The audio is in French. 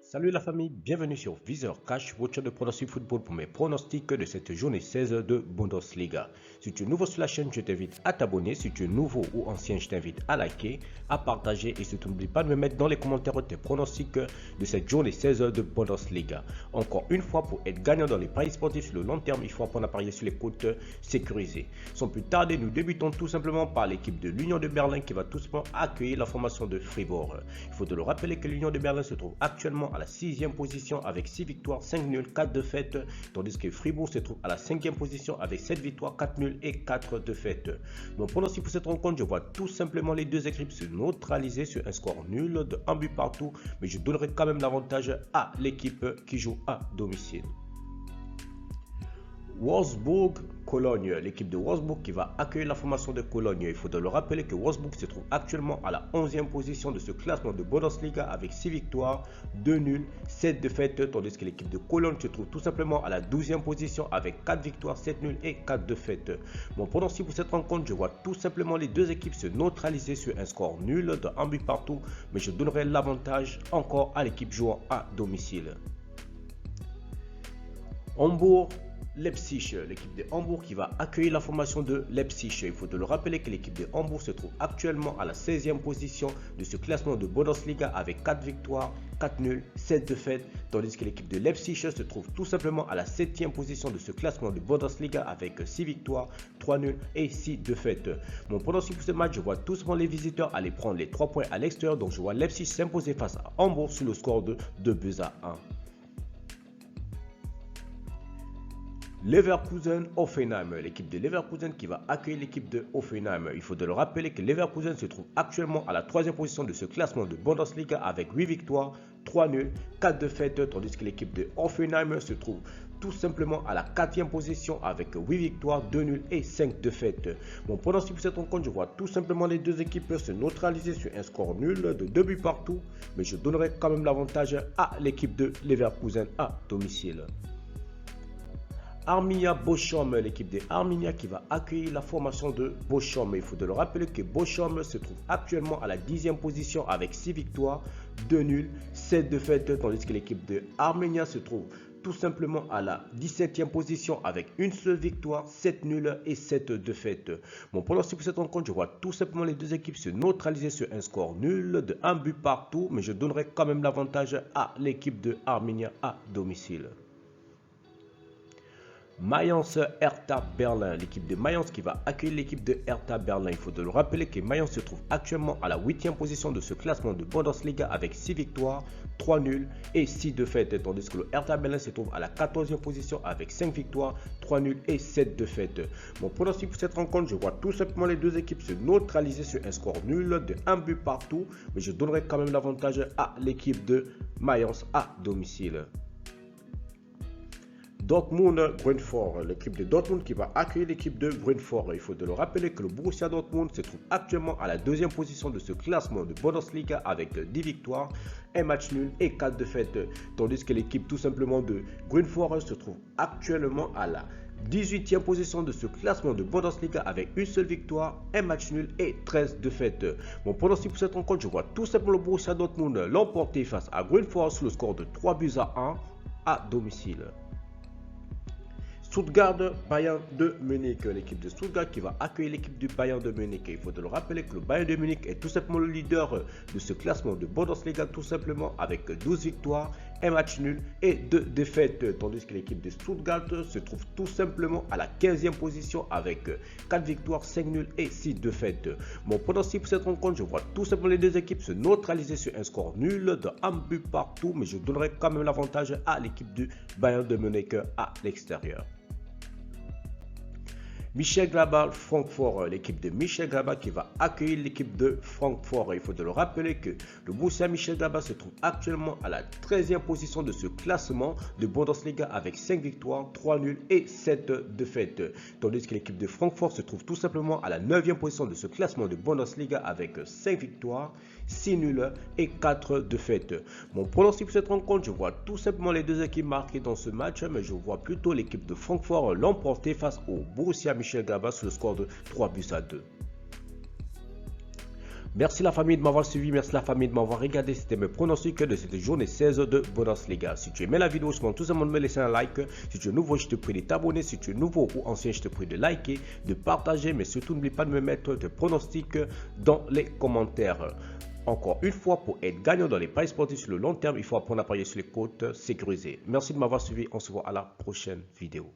Salut la famille, bienvenue sur Viseur Cash, votre chaîne de pronostic football pour mes pronostics de cette journée 16 de Bundesliga. Si tu es nouveau sur la chaîne, je t'invite à t'abonner. Si tu es nouveau ou ancien, je t'invite à liker, à partager et surtout n'oublie pas de me mettre dans les commentaires tes pronostics de cette journée 16 de Bundesliga. Encore une fois, pour être gagnant dans les paris sportifs sur le long terme, il faut apprendre à parier sur les cotes sécurisées. Sans plus tarder, nous débutons tout simplement par l'équipe de l'Union de Berlin qui va tout simplement accueillir la formation de Fribourg. Il faut te le rappeler que l'Union de Berlin se trouve actuellement à la 6e position avec 6 victoires, 5 nuls, 4 défaites, tandis que Fribourg se trouve à la 5e position avec 7 victoires, 4 nuls et 4 défaites. Mon pronostic pour cette rencontre, je vois tout simplement les deux équipes se neutraliser sur un score nul de 1 but partout, mais je donnerai quand même l'avantage à l'équipe qui joue à domicile. Wolfsburg-Cologne, l'équipe de Wolfsburg qui va accueillir la formation de Cologne. Il faut le rappeler que Wolfsburg se trouve actuellement à la 11e position de ce classement de Bundesliga avec 6 victoires, 2 nuls, 7 défaites, tandis que l'équipe de Cologne se trouve tout simplement à la 12e position avec 4 victoires, 7 nuls et 4 défaites. Mon pronostic pour cette rencontre, je vois tout simplement les deux équipes se neutraliser sur un score nul de 1 but partout, mais je donnerai l'avantage encore à l'équipe jouant à domicile. Hambourg-Leipzig, l'équipe de Hambourg qui va accueillir la formation de Leipzig. Il faut te le rappeler que l'équipe de Hambourg se trouve actuellement à la 16e position de ce classement de Bundesliga avec 4 victoires, 4 nuls, 7 défaites, tandis que l'équipe de Leipzig se trouve tout simplement à la 7e position de ce classement de Bundesliga avec 6 victoires, 3 nuls et 6 défaites. Mon pronostic pour ce match, je vois tout simplement les visiteurs aller prendre les 3 points à l'extérieur, donc je vois Leipzig s'imposer face à Hambourg sur le score de 2 buts à 1. Leverkusen-Hoffenheim, l'équipe de Leverkusen qui va accueillir l'équipe de Hoffenheim. Il faut le rappeler que Leverkusen se trouve actuellement à la 3e position de ce classement de Bundesliga avec 8 victoires, 3 nuls, 4 défaites, tandis que l'équipe de Hoffenheim se trouve tout simplement à la 4e position avec 8 victoires, 2 nuls et 5 défaites. Mon pronostic pour cette rencontre, je vois tout simplement les deux équipes se neutraliser sur un score nul de 2 buts partout, mais je donnerai quand même l'avantage à l'équipe de Leverkusen à domicile. Arminia Bochum, l'équipe de Arminia qui va accueillir la formation de Bochum. Il faut le rappeler que Bochum se trouve actuellement à la 10e position avec 6 victoires, 2 nuls, 7 défaites, tandis que l'équipe de Arminia se trouve tout simplement à la 17e position avec une seule victoire, 7 nuls et 7 défaites. Mon pronostic pour cette rencontre, je vois tout simplement les deux équipes se neutraliser sur un score nul de 1 but partout, mais je donnerai quand même l'avantage à l'équipe de Arminia à domicile. Mayence Hertha Berlin, l'équipe de Mayence qui va accueillir l'équipe de Hertha Berlin. Il faut le rappeler que Mayence se trouve actuellement à la 8e position de ce classement de Bundesliga avec 6 victoires, 3 nuls et 6 défaites, tandis que le Hertha Berlin se trouve à la 14e position avec 5 victoires, 3 nuls et 7 défaites. Mon pronostic pour cette rencontre, je vois tout simplement les deux équipes se neutraliser sur un score nul de 1 but partout, mais je donnerai quand même l'avantage à l'équipe de Mayence à domicile. Dortmund-Brentford, l'équipe de Dortmund qui va accueillir l'équipe de Brentford. Il faut le rappeler que le Borussia Dortmund se trouve actuellement à la 2e position de ce classement de Bundesliga avec 10 victoires, 1 match nul et 4 défaites. Tandis que l'équipe tout simplement de Brentford se trouve actuellement à la 18e position de ce classement de Bundesliga avec une seule victoire, 1 match nul et 13 défaites. Mon pronostic pour cette rencontre, je vois tout simplement le Borussia Dortmund l'emporter face à Brentford sur le score de 3 buts à 1 à domicile. Stuttgart-Bayern de Munich, l'équipe de Stuttgart qui va accueillir l'équipe du Bayern de Munich. Il faut le rappeler que le Bayern de Munich est tout simplement le leader de ce classement de Bundesliga tout simplement avec 12 victoires, 1 match nul et 2 défaites, tandis que l'équipe de Stuttgart se trouve tout simplement à la 15e position avec 4 victoires, 5 nuls et 6 défaites. Mon pronostic pour cette rencontre, je vois tout simplement les deux équipes se neutraliser sur un score nul de 1 but partout, mais je donnerai quand même l'avantage à l'équipe du Bayern de Munich à l'extérieur. Mönchengladbach-Francfort, l'équipe de Mönchengladbach qui va accueillir l'équipe de Francfort. Il faut le rappeler que le Borussia Mönchengladbach se trouve actuellement à la 13e position de ce classement de Bundesliga avec 5 victoires, 3 nuls et 7 défaites. Tandis que l'équipe de Francfort se trouve tout simplement à la 9e position de ce classement de Bundesliga avec 5 victoires, 6 nuls et 4 défaites. Mon pronostic pour cette rencontre, je vois tout simplement les deux équipes marquées dans ce match, mais je vois plutôt l'équipe de Francfort l'emporter face au Borussia Mönchengladbach sur le score de 3 buts à 2. Merci la famille de m'avoir suivi, merci la famille de m'avoir regardé. C'était mes pronostics de cette journée 16 de Bundesliga. Si tu aimais la vidéo, je demande tout simplement de me laisser un like. Si tu es nouveau, je te prie de t'abonner. Si tu es nouveau ou ancien, je te prie de liker, de partager. Mais surtout, n'oublie pas de me mettre tes pronostics dans les commentaires. Encore une fois, pour être gagnant dans les paris sportifs sur le long terme, il faut apprendre à parier sur les côtes sécurisées. Merci de m'avoir suivi. On se voit à la prochaine vidéo.